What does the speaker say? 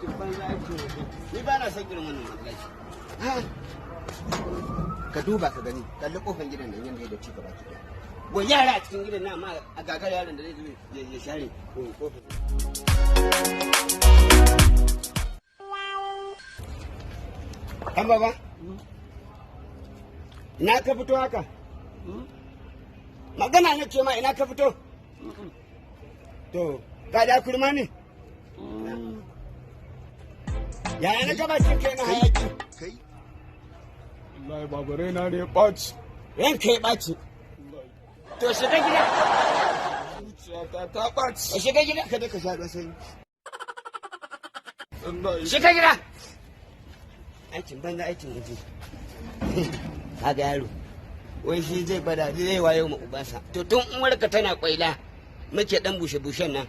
aikin banza aikin wajen. Ni ba na son irin wannan wallahi. Ka duba ka gani, kalli kofar gidan nan yanda ya dace gaba ki. Wai yara a cikin gidan nan amma a gagar yaron da zai zo ya share kofar. Kan baba? Ina ka fito haka? Magana na ce ma ina ka fito? To, ka da kurma ne? Yaya na gaba cikin na hayaki? Kai? Wallahi babu raina ne ya ɓaci. Ranka ya ɓaci. To shiga gida. Zuciyata ta ɓaci. Ka shiga gida ka daka sha ruwan sanyi. Wallahi. Shiga gida. Aikin banza aikin waje. Kaga yaro. Wai shi zai bada zai wayo ma ubansa. To tun uwarka tana kwaila muke dan bushe-bushen nan.